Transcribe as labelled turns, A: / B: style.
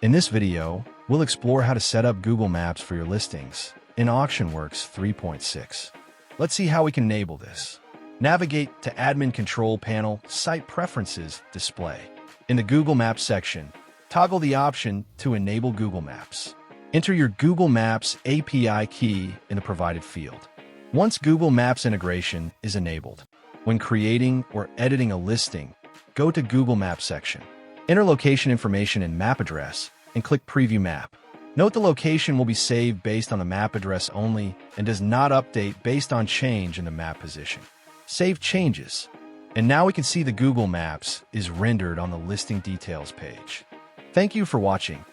A: In this video, we'll explore how to set up Google Maps for your listings in AuctionWorx 3.6. Let's see how we can enable this. Navigate to Admin Control Panel, Site Preferences Display. In the Google Maps section, toggle the option to enable Google Maps. Enter your Google Maps API key in the provided field. Once Google Maps integration is enabled, when creating or editing a listing, go to Google Maps section. Enter location information and map address and click Preview Map. Note the location will be saved based on the map address only and does not update based on change in the map position. Save changes. And now we can see the Google Maps is rendered on the listing details page. Thank you for watching.